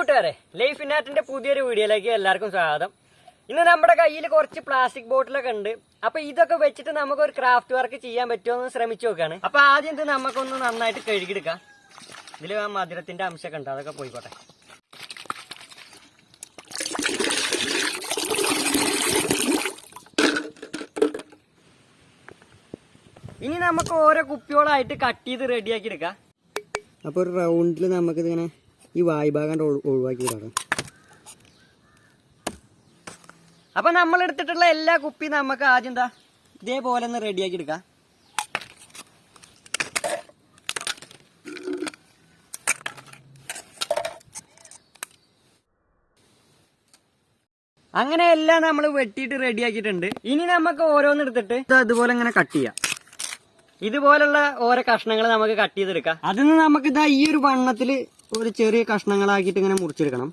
കൂട്ടുകാരെ, ലൈഫ് ഇനാറ്റിന്റെ പുതിയൊരു വീഡിയോയിലേക്ക് എല്ലാവർക്കും സ്വാഗതം. ഇന്ന് നമ്മുടെ കയ്യിൽ കുറച്ച് പ്ലാസ്റ്റിക് ബോട്ടിലൊക്കെ ഉണ്ട്. അപ്പൊ ഇതൊക്കെ വെച്ചിട്ട് നമുക്ക് ഒരു ക്രാഫ്റ്റ് വർക്ക് ചെയ്യാൻ പറ്റുമോ എന്ന് ശ്രമിച്ചു നോക്കാണ്. അപ്പൊ ആദ്യം ഇത് നമുക്കൊന്ന് നന്നായിട്ട് കഴുകിയെടുക്കാം. ഇതിൽ ആ മധുരത്തിന്റെ അംശമൊക്കെ ഉണ്ട്, അതൊക്കെ പോയിക്കോട്ടെ. ഇനി നമുക്ക് ഓരോ കുപ്പിയോളായിട്ട് കട്ട് ചെയ്ത് റെഡിയാക്കി എടുക്കാം. അപ്പോൾ ഒരു റൗണ്ടിൽ നമുക്കിതിങ്ങനെ ഈ വായ്ഭാഗം ഒഴിവാക്കി വിടാം. അപ്പൊ നമ്മൾ എടുത്തിട്ടുള്ള എല്ലാ കുപ്പിയും നമുക്ക് ആദ്യം എന്താ ഇതേപോലെ ഒന്ന് റെഡിയാക്കി എടുക്കാം. അങ്ങനെ എല്ലാം നമ്മൾ വെട്ടിയിട്ട് റെഡിയാക്കിയിട്ടുണ്ട്. ഇനി നമുക്ക് ഓരോന്ന് എടുത്തിട്ട് ഇതുപോലെ ഇങ്ങനെ കട്ട് ചെയ്യാം. ഇതുപോലുള്ള ഓരോ കഷ്ണങ്ങൾ നമുക്ക് കട്ട് ചെയ്തെടുക്കാം. അതിന് നമുക്ക് ഇതാ ഈ ഒരു വണ്ണത്തില് ഒരു ചെറിയ കഷ്ണങ്ങളാക്കിയിട്ട് ഇങ്ങനെ മുറിച്ചെടുക്കണം.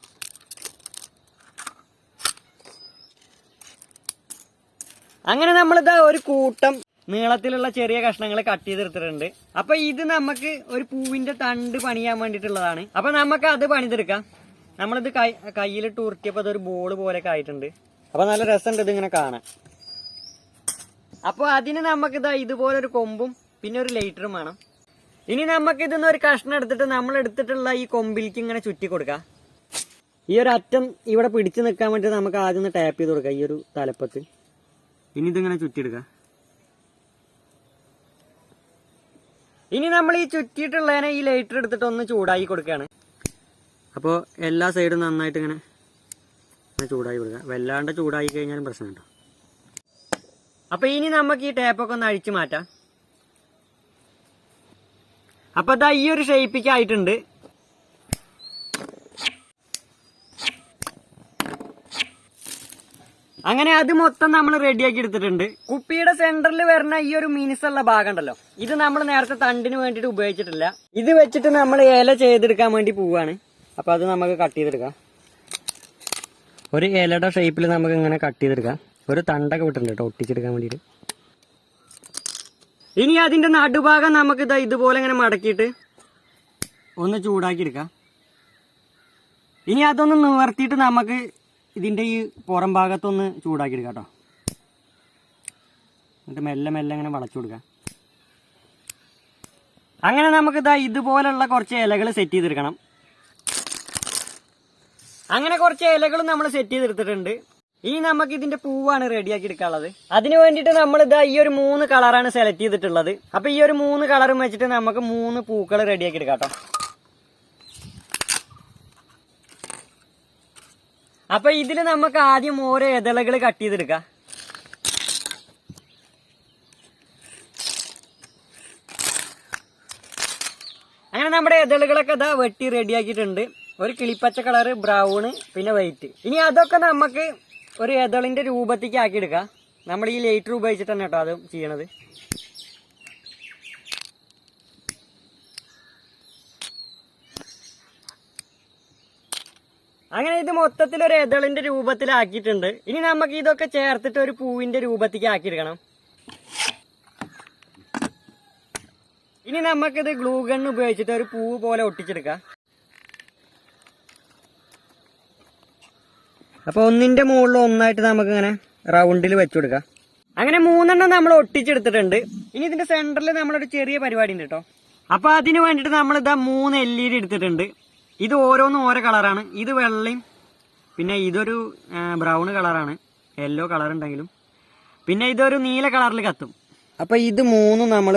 അങ്ങനെ നമ്മളിതാ ഒരു കൂട്ടം നീളത്തിലുള്ള ചെറിയ കഷ്ണങ്ങൾ കട്ട് ചെയ്തെടുത്തിട്ടുണ്ട്. അപ്പൊ ഇത് നമുക്ക് ഒരു പൂവിന്റെ തണ്ട് പണിയാൻ വേണ്ടിയിട്ടുള്ളതാണ്. അപ്പൊ നമുക്ക് അത് പണിതെടുക്കാം. നമ്മളിത് കയ്യിലിട്ട് ഉരുട്ടിയപ്പോ അതൊരു ബോള് പോലെയൊക്കെ ആയിട്ടുണ്ട്. അപ്പൊ നല്ല രസമുണ്ട് ഇതിങ്ങനെ കാണാൻ. അപ്പൊ അതിന് നമുക്കിതാ ഇതുപോലൊരു കൊമ്പും പിന്നെ ഒരു ലൈറ്ററും വേണം. ഇനി നമുക്ക് ഇതിന്ന് ഒരു കഷ്ണം എടുത്തിട്ട് നമ്മൾ എടുത്തിട്ടുള്ള ഈ കൊമ്പിലേക്ക് ഇങ്ങനെ ചുറ്റി കൊടുക്കാം. ഈ ഒരു അറ്റം ഇവിടെ പിടിച്ചു നിൽക്കാൻ വേണ്ടി നമുക്ക് ആദ്യം ഒന്ന് ടാപ്പ് ചെയ്ത് കൊടുക്കാം ഈ ഒരു തലപ്പത്ത്. ഇനി ഇതിങ്ങനെ ചുറ്റിയെടുക്കാം. ഇനി നമ്മൾ ഈ ചുറ്റിയിട്ടുള്ളതിനെ ഈ ലൈറ്റർ എടുത്തിട്ട് ഒന്ന് ചൂടാക്കി കൊടുക്കുകയാണ്. അപ്പോൾ എല്ലാ സൈഡും നന്നായിട്ട് ഇങ്ങനെ ചൂടാക്കി കൊടുക്കുക. വല്ലാണ്ട് ചൂടാക്കി കഴിഞ്ഞാലും പ്രശ്നമുണ്ടോ. അപ്പൊ ഇനി നമുക്ക് ഈ ടേപ്പൊക്കെ ഒന്ന് അഴിച്ചു മാറ്റാം. അപ്പൊ ഇതാ ഈ ഒരു ഷേപ്പിക്ക് ആയിട്ടുണ്ട്. അങ്ങനെ അത് മൊത്തം നമ്മൾ റെഡിയാക്കി എടുത്തിട്ടുണ്ട്. കുപ്പിയുടെ സെന്ററിൽ വരുന്ന ഈ ഒരു മിനുസുള്ള ഭാഗം ഉണ്ടല്ലോ, ഇത് നമ്മൾ നേരത്തെ തണ്ടിന് വേണ്ടിയിട്ട് ഉപയോഗിച്ചിട്ടില്ല. ഇത് വെച്ചിട്ട് നമ്മൾ ഇല ചെയ്തെടുക്കാൻ വേണ്ടി പോവാണ്. അപ്പൊ അത് നമുക്ക് കട്ട് ചെയ്തെടുക്കാം. ഒരു ഇലയുടെ ഷേപ്പിൽ നമുക്ക് ഇങ്ങനെ കട്ട് ചെയ്തെടുക്കാം. ഒരു തണ്ടൊക്കെ വിട്ടിട്ടുണ്ട് കേട്ടോ ഒട്ടിച്ചെടുക്കാൻ വേണ്ടിയിട്ട്. ഇനി അതിന്റെ നടുഭാഗം നമുക്ക് ഇതുപോലെ ഇങ്ങനെ മടക്കിയിട്ട് ഒന്ന് ചൂടാക്കി എടുക്കാം. ഇനി അതൊന്ന് നിവർത്തിയിട്ട് നമുക്ക് ഇതിന്റെ ഈ പുറം ഭാഗത്തൊന്ന് ചൂടാക്കി എടുക്കാം കേട്ടോ. എന്നിട്ട് മെല്ലെ മെല്ലെ ഇങ്ങനെ വളച്ചു കൊടുക്കാം. അങ്ങനെ നമുക്ക് ഇതുപോലുള്ള കുറച്ച് ഇലകൾ സെറ്റ് ചെയ്തെടുക്കണം. അങ്ങനെ കുറച്ച് ഇലകളും നമ്മൾ സെറ്റ് ചെയ്തെടുത്തിട്ടുണ്ട്. ഇനി നമുക്ക് ഇതിന്റെ പൂവാണ് റെഡിയാക്കി എടുക്കാനുള്ളത്. അതിന് വേണ്ടിയിട്ട് നമ്മൾ ഈ ഒരു 3 കളറാണ് സെലക്ട് ചെയ്തിട്ടുള്ളത്. അപ്പൊ ഈ ഒരു 3 കളറും വെച്ചിട്ട് നമുക്ക് 3 പൂക്കൾ റെഡിയാക്കി എടുക്കാം കേട്ടോ. അപ്പൊ ഇതിൽ നമുക്ക് ആദ്യം ഓരോ ഇതളുകൾ കട്ട് ചെയ്തെടുക്കാം. അങ്ങനെ നമ്മുടെ ഇതളുകളൊക്കെ വെട്ടി റെഡിയാക്കിയിട്ടുണ്ട്. ഒരു കിളിപ്പച്ച കളറ്, ബ്രൗണ്, പിന്നെ വൈറ്റ്. ഇനി അതൊക്കെ നമുക്ക് ഒരു ഇതളിന്റെ രൂപത്തേക്ക് ആക്കി എടുക്കാം. നമ്മൾ ഈ ലൈറ്റർ ഉപയോഗിച്ചിട്ട് തന്നെ കേട്ടോ അത് ചെയ്യണത്. അങ്ങനെ ഇത് മൊത്തത്തിൽ ഒരു ഇതളിന്റെ രൂപത്തിലാക്കിയിട്ടുണ്ട്. ഇനി നമുക്ക് ഇതൊക്കെ ചേർത്തിട്ട് ഒരു പൂവിന്റെ രൂപത്തേക്ക് ആക്കിയെടുക്കണം. ഇനി നമുക്കിത് ഗ്ലൂ ഗൺ ഉപയോഗിച്ചിട്ട് ഒരു പൂവ് പോലെ ഒട്ടിച്ചെടുക്കാം. അപ്പൊ ഒന്നിന്റെ മുകളിൽ ഒന്നായിട്ട് നമുക്ക് ഇങ്ങനെ റൗണ്ടിൽ വെച്ചു കൊടുക്കാം. അങ്ങനെ 3 നമ്മൾ ഒട്ടിച്ചെടുത്തിട്ടുണ്ട്. ഇനി ഇതിന്റെ സെന്ററിൽ നമ്മളൊരു ചെറിയ പരിപാടി ഉണ്ട് കേട്ടോ. അപ്പൊ അതിന് വേണ്ടിയിട്ട് നമ്മൾ 3 LED എടുത്തിട്ടുണ്ട്. ഇത് ഓരോന്നും ഓരോ കളറാണ്. ഇത് വെള്ളയും, പിന്നെ ഇതൊരു ബ്രൗൺ കളറാണ്, യെല്ലോ കളർ ഉണ്ടെങ്കിലും, പിന്നെ ഇതൊരു നീല കളറിൽ കത്തും. അപ്പൊ ഇത് 3 നമ്മൾ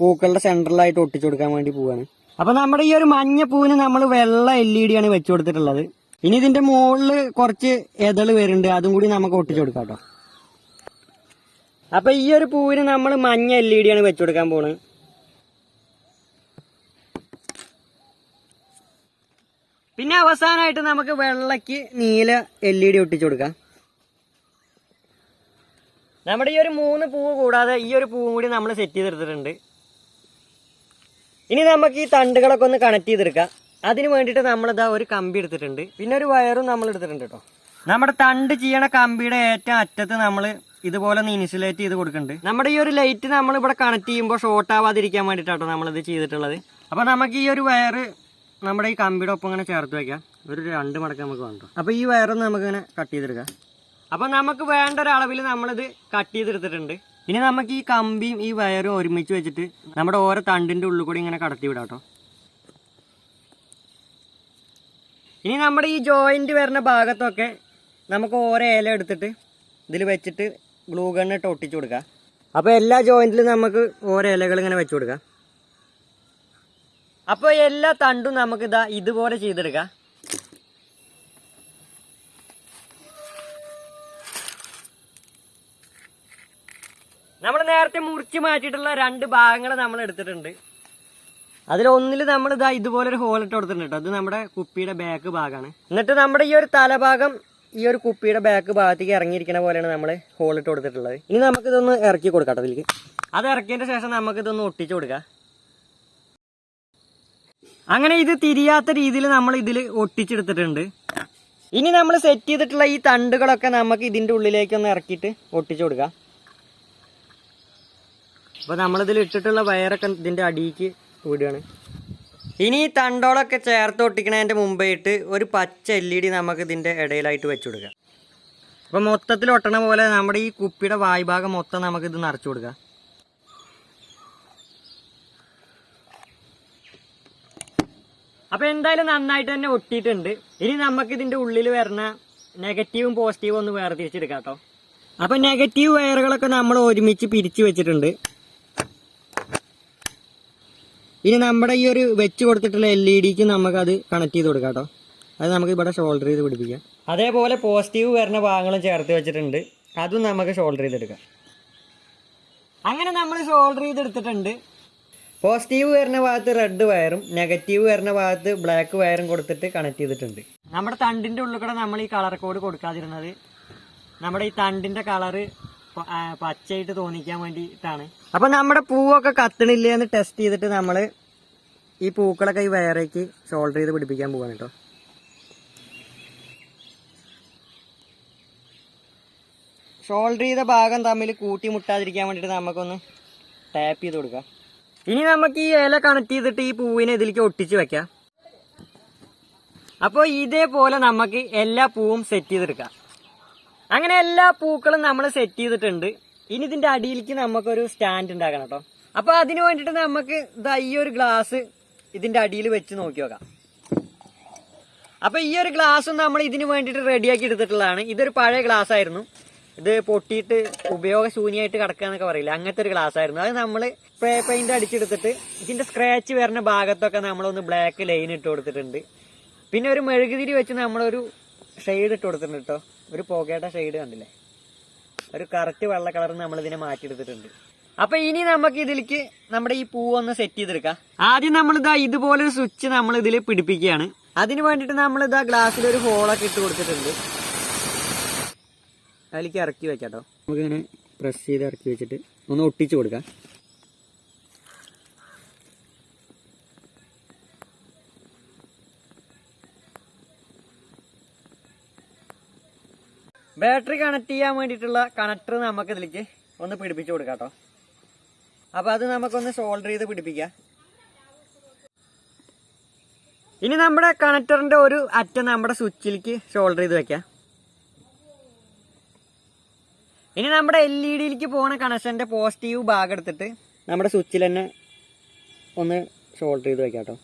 പൂക്കളുടെ സെന്ററിലായിട്ട് ഒട്ടിച്ചു കൊടുക്കാൻ വേണ്ടി പോവാണ്. അപ്പൊ നമ്മുടെ ഈ ഒരു മഞ്ഞ പൂവിന് നമ്മൾ വെള്ള LED ആണ് വെച്ചു കൊടുത്തിട്ടുള്ളത്. ഇനി ഇതിന്റെ മുകളിൽ കുറച്ച് ഇതള് വരുന്നുണ്ട്, അതും കൂടി നമുക്ക് ഒട്ടിച്ചു കൊടുക്കാം കേട്ടോ. അപ്പൊ ഈ ഒരു പൂവിന് നമ്മൾ മഞ്ഞ LED ആണ് വെച്ചു കൊടുക്കാൻ പോണത്. പിന്നെ അവസാനമായിട്ട് നമുക്ക് വെള്ളയ്ക്ക് നീല LED ഒട്ടിച്ചു കൊടുക്കാം. നമ്മുടെ ഈ ഒരു 3 പൂവ് കൂടാതെ ഈ ഒരു പൂവും കൂടി നമ്മൾ സെറ്റ് ചെയ്തെടുത്തിട്ടുണ്ട്. ഇനി നമുക്ക് ഈ തണ്ടുകളൊക്കെ ഒന്ന് കണക്ട് ചെയ്തെടുക്കാം. അതിന് വേണ്ടിയിട്ട് നമ്മളിതാ ഒരു കമ്പി എടുത്തിട്ടുണ്ട്, പിന്നെ ഒരു വയറും നമ്മൾ എടുത്തിട്ടുണ്ട് കേട്ടോ. നമ്മുടെ തണ്ട് ചെയ്യണ കമ്പിയുടെ ഏറ്റവും അറ്റത്ത് നമ്മൾ ഇതുപോലെ ഒന്ന് ഇൻസുലേറ്റ് ചെയ്ത് കൊടുക്കുന്നുണ്ട്. നമ്മുടെ ഈ ഒരു ലൈറ്റ് നമ്മൾ ഇവിടെ കണക്ട് ചെയ്യുമ്പോൾ ഷോർട്ട് ആവാതിരിക്കാൻ വേണ്ടിയിട്ടാട്ടോ നമ്മളിത് ചെയ്തിട്ടുള്ളത്. അപ്പൊ നമുക്ക് ഈ ഒരു വയറ് നമ്മുടെ ഈ കമ്പിയുടെ ഒപ്പം ഇങ്ങനെ ചേർത്ത് വയ്ക്കാം. ഒരു 2 മടക്ക് നമുക്ക് വേണ്ട. അപ്പോൾ ഈ വയറൊന്ന് നമുക്കിങ്ങനെ കട്ട് ചെയ്തെടുക്കാം. അപ്പോൾ നമുക്ക് വേണ്ട ഒരളവിൽ നമ്മളിത് കട്ട് ചെയ്തെടുത്തിട്ടുണ്ട്. ഇനി നമുക്ക് ഈ കമ്പിയും ഈ വയറും ഒരുമിച്ച് വെച്ചിട്ട് നമ്മുടെ ഓരോ തണ്ടിൻ്റെ ഉള്ളിൽ കൂടി ഇങ്ങനെ കടത്തി വിടാം കേട്ടോ. ഇനി നമ്മുടെ ഈ ജോയിൻറ്റ് വരുന്ന ഭാഗത്തൊക്കെ നമുക്ക് ഓരോ ഇല എടുത്തിട്ട് ഇതിൽ വെച്ചിട്ട് ഗ്ലൂ ഗണ്ണിട്ട് ഒട്ടിച്ചു കൊടുക്കാം. അപ്പോൾ എല്ലാ ജോയിൻറ്റിലും നമുക്ക് ഓരോ ഇലകൾ ഇങ്ങനെ വെച്ച് കൊടുക്കാം. അപ്പോൾ എല്ലാ തണ്ടും നമുക്ക് ഇതുപോലെ ചെയ്തെടുക്കാം. നമ്മൾ നേരത്തെ മുറിച്ച് മാറ്റിയിട്ടുള്ള 2 ഭാഗങ്ങൾ നമ്മൾ എടുത്തിട്ടുണ്ട്. അതിലൊന്നിൽ നമ്മൾ ഇതുപോലൊരു ഹോളിട്ട് കൊടുത്തിട്ടുണ്ട് കേട്ടോ. അത് നമ്മുടെ കുപ്പിയുടെ ബാക്ക് ഭാഗമാണ്. എന്നിട്ട് നമ്മുടെ ഈ ഒരു തലഭാഗം ഈ ഒരു കുപ്പിയുടെ ബാക്ക് ഭാഗത്തേക്ക് ഇറങ്ങിയിരിക്കുന്ന പോലെയാണ് നമ്മൾ ഹോളിട്ട് കൊടുത്തിട്ടുള്ളത്. ഇനി നമുക്കിതൊന്ന് ഇറക്കി കൊടുക്കാം കേട്ടോ ഇതിലേക്ക്. അത് ഇറക്കിയതിൻ്റെ ശേഷം നമുക്കിതൊന്ന് ഒട്ടിച്ചു കൊടുക്കാം. അങ്ങനെ ഇത് തിരിയാത്ത രീതിയിൽ നമ്മൾ ഇതിൽ ഒട്ടിച്ചെടുത്തിട്ടുണ്ട്. ഇനി നമ്മൾ സെറ്റ് ചെയ്തിട്ടുള്ള ഈ തണ്ടുകളൊക്കെ നമുക്ക് ഇതിൻ്റെ ഉള്ളിലേക്കൊന്ന് ഇറക്കിയിട്ട് ഒട്ടിച്ചു കൊടുക്കാം. അപ്പോൾ നമ്മളിതിൽ ഇട്ടിട്ടുള്ള വയറൊക്കെ ഇതിൻ്റെ അടിയിലേക്ക് വിടുകയാണ്. ഇനി ഈ തണ്ടോളൊക്കെ ചേർത്ത് ഒട്ടിക്കണതിൻ്റെ മുമ്പായിട്ട് ഒരു പച്ച LED നമുക്ക് ഇതിൻ്റെ ഇടയിലായിട്ട് വെച്ച് കൊടുക്കാം. അപ്പോൾ മൊത്തത്തിൽ ഒട്ടണ പോലെ നമ്മുടെ ഈ കുപ്പിയുടെ വായ്ഭാഗം മൊത്തം നമുക്കിത് നിറച്ചു കൊടുക്കാം. അപ്പോൾ എന്തായാലും നന്നായിട്ട് തന്നെ ഒട്ടിയിട്ടുണ്ട്. ഇനി നമുക്ക് ഇതിൻ്റെ ഉള്ളിൽ വരുന്ന നെഗറ്റീവും പോസിറ്റീവും ഒന്ന് വേർതിരിച്ചെടുക്കാം കേട്ടോ. അപ്പോൾ നെഗറ്റീവ് വയറുകളൊക്കെ നമ്മൾ ഒരുമിച്ച് പിരിച്ച് വെച്ചിട്ടുണ്ട്. ഇനി നമ്മുടെ ഈ ഒരു വെച്ച് കൊടുത്തിട്ടുള്ള LED നമുക്കത് കണക്ട് ചെയ്ത് കൊടുക്കാം കേട്ടോ. അത് നമുക്ക് ഇവിടെ ഷോൾഡർ ചെയ്ത് പിടിപ്പിക്കാം. അതേപോലെ പോസിറ്റീവ് വരുന്ന ഭാഗങ്ങളും ചേർത്ത് വെച്ചിട്ടുണ്ട്. അതും നമുക്ക് ഷോൾഡർ ചെയ്തെടുക്കാം. അങ്ങനെ നമ്മൾ ഷോൾഡർ ചെയ്തെടുത്തിട്ടുണ്ട്. പോസിറ്റീവ് വരുന്ന ഭാഗത്ത് റെഡ് വയറും നെഗറ്റീവ് വരുന്ന ഭാഗത്ത് ബ്ലാക്ക് വയറും കൊടുത്തിട്ട് കണക്ട് ചെയ്തിട്ടുണ്ട്. നമ്മുടെ തണ്ടിൻ്റെ ഉള്ളിൽ കൂടെ നമ്മൾ ഈ കളർ കോഡ് കൊടുക്കാതിരുന്നത് നമ്മുടെ ഈ തണ്ടിൻ്റെ കളറ് പച്ചയായിട്ട് തോന്നിക്കാൻ വേണ്ടിയിട്ടാണ്. അപ്പം നമ്മുടെ പൂവൊക്കെ കത്തണില്ല എന്ന് ടെസ്റ്റ് ചെയ്തിട്ട് നമ്മൾ ഈ പൂക്കളൊക്കെ ഈ വയറേക്ക് ഷോൾഡർ ചെയ്ത് പിടിപ്പിക്കാൻ പോവാണ് കേട്ടോ. ഷോൾഡർ ചെയ്ത ഭാഗം തമ്മിൽ കൂട്ടി മുട്ടാതിരിക്കാൻ വേണ്ടിയിട്ട് നമുക്കൊന്ന് ടാപ്പ് ചെയ്ത് കൊടുക്കാം. ഇനി നമുക്ക് ഈ ഇല കണക്ട് ചെയ്തിട്ട് ഈ പൂവിനെ ഇതിലേക്ക് ഒട്ടിച്ച് വെക്കാം. അപ്പോൾ ഇതേപോലെ നമുക്ക് എല്ലാ പൂവും സെറ്റ് ചെയ്തെടുക്കാം. അങ്ങനെ എല്ലാ പൂക്കളും നമ്മൾ സെറ്റ് ചെയ്തിട്ടുണ്ട്. ഇനി ഇതിൻ്റെ അടിയിലേക്ക് നമുക്കൊരു സ്റ്റാൻഡ് ഉണ്ടാക്കണം കേട്ടോ. അപ്പോൾ അതിന് വേണ്ടിയിട്ട് നമുക്ക് ഈ ഒരു ഗ്ലാസ് ഇതിൻ്റെ അടിയിൽ വെച്ച് നോക്കി നോക്കാം. അപ്പോൾ ഈ ഒരു ഗ്ലാസും നമ്മൾ ഇതിന് വേണ്ടിയിട്ട് റെഡിയാക്കി എടുത്തിട്ടുള്ളതാണ്. ഇതൊരു പഴയ ഗ്ലാസ് ആയിരുന്നു. ഇത് പൊട്ടിയിട്ട് ഉപയോഗശൂന്യമായിട്ട് കിടക്കുക എന്നൊക്കെ പറയില്ല, അങ്ങനത്തെ ഒരു ഗ്ലാസ് ആയിരുന്നു. അത് നമ്മൾ സ്പ്രേ പെയിന്റ് അടിച്ചെടുത്തിട്ട് ഇതിൻ്റെ സ്ക്രാച്ച് വരുന്ന ഭാഗത്തൊക്കെ നമ്മളൊന്ന് ബ്ലാക്ക് ലൈൻ ഇട്ട് കൊടുത്തിട്ടുണ്ട്. പിന്നെ ഒരു മെഴുകുതിരി വെച്ച് നമ്മളൊരു ഷെയ്ഡ് ഇട്ട് കൊടുത്തിട്ടുണ്ട് കേട്ടോ. ഒരു പുകയുടെ ഷെയ്ഡ് കണ്ടില്ലേ, ഒരു കറക്റ്റ് വെള്ള കളർ നമ്മളിതിനെ മാറ്റിയെടുത്തിട്ടുണ്ട്. അപ്പൊ ഇനി നമുക്ക് ഇതിലേക്ക് നമ്മുടെ ഈ പൂവൊന്ന് സെറ്റ് ചെയ്തെടുക്കാം. ആദ്യം നമ്മളിതാ ഇതുപോലൊരു സ്വിച്ച് നമ്മൾ ഇതിൽ പിടിപ്പിക്കുകയാണ്. അതിന് വേണ്ടിയിട്ട് നമ്മളിതാ ഗ്ലാസ്സിലൊരു ഹോളൊക്കെ ഇട്ട് കൊടുത്തിട്ടുണ്ട്. അതിലേക്ക് ഇറക്കി വെക്കാം കേട്ടോ. നമുക്കിങ്ങനെ പ്രസ് ചെയ്ത് ഇറക്കി വെച്ചിട്ട് ഒന്ന് ഒട്ടിച്ചു കൊടുക്കാം. ബാറ്ററി കണക്ട് ചെയ്യാൻ വേണ്ടിയിട്ടുള്ള കണക്ടർ നമുക്ക് ഇതിലേക്ക് ഒന്ന് പിടിപ്പിച്ചു കൊടുക്കാം കേട്ടോ. അപ്പോൾ അത് നമുക്കൊന്ന് ഷോൾഡർ ചെയ്ത് പിടിപ്പിക്കാം. ഇനി നമ്മുടെ കണക്ടറിന്റെ ഒരു അറ്റം നമ്മുടെ സ്വിച്ചിലേക്ക് ഷോൾഡർ ചെയ്ത് വെക്കാം. ഇനി നമ്മുടെ LED പോകുന്ന കണക്ഷന്റെ പോസിറ്റീവ് ഭാഗം എടുത്തിട്ട് നമ്മുടെ സ്വിച്ചിൽ തന്നെ ഒന്ന് ഷോൾഡർ ചെയ്ത് വെക്കാം കേട്ടോ.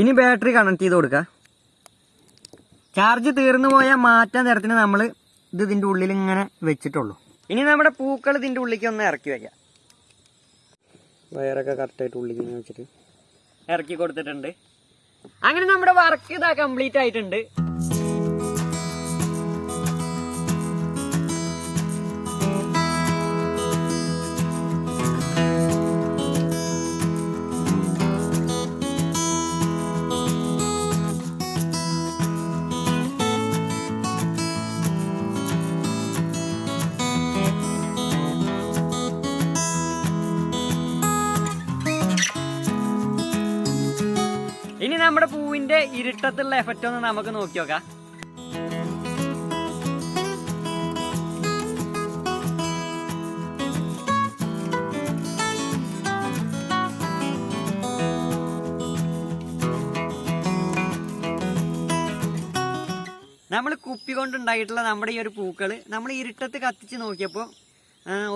ഇനി ബാറ്ററി കണക്ട് ചെയ്ത് കൊടുക്കാം. ചാർജ് തീർന്നു പോയാൽ മാറ്റാൻ തരത്തിന് നമ്മൾ ഇതിൻ്റെ ഉള്ളിൽ ഇങ്ങനെ വെച്ചിട്ടുള്ളൂ. ഇനി നമ്മുടെ പൂക്കൾ ഇതിൻ്റെ ഉള്ളിലേക്ക് ഒന്ന് ഇറക്കി വെക്കാം. വയറൊക്കെ കറക്റ്റായിട്ട് ഉള്ളിലേക്ക് ഇങ്ങനെ വെച്ചിട്ട് ഇറക്കി കൊടുത്തിട്ടുണ്ട്. അങ്ങനെ നമ്മുടെ വർക്ക് ഇതാ കംപ്ലീറ്റ് ആയിട്ടുണ്ട്. ഇനി നമ്മുടെ പൂവിന്റെ ഇരുട്ടത്തുള്ള എഫക്റ്റ് ഒന്ന് നമുക്ക് നോക്കി നോക്കാം. നമ്മൾ കുപ്പി കൊണ്ടുണ്ടായിട്ടുള്ള നമ്മുടെ ഈ ഒരു പൂക്കള് നമ്മൾ ഇരുട്ടത്ത് കത്തിച്ച് നോക്കിയപ്പോൾ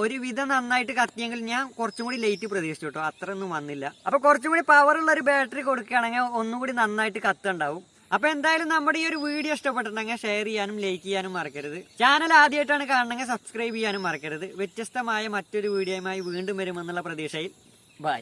ഒരുവിധം നന്നായിട്ട് കത്തിയെങ്കിൽ ഞാൻ കുറച്ചും കൂടി ലേറ്റ് പ്രതീക്ഷിച്ചു കേട്ടോ, അത്രയൊന്നും വന്നില്ല. അപ്പൊ കുറച്ചും കൂടി പവറുള്ള ഒരു ബാറ്ററി കൊടുക്കുകയാണെങ്കിൽ ഒന്നും കൂടി നന്നായിട്ട് കത്തുണ്ടാവും. അപ്പൊ എന്തായാലും നമ്മുടെ ഈ ഒരു വീഡിയോ ഇഷ്ടപ്പെട്ടിട്ടുണ്ടെങ്കിൽ ഷെയർ ചെയ്യാനും ലൈക്ക് ചെയ്യാനും മറക്കരുത്. ചാനൽ ആദ്യമായിട്ടാണ് കാണണമെങ്കിൽ സബ്സ്ക്രൈബ് ചെയ്യാനും മറക്കരുത്. വ്യത്യസ്തമായ മറ്റൊരു വീഡിയോയുമായി വീണ്ടും വരുമെന്നുള്ള പ്രതീക്ഷയിൽ ബൈ.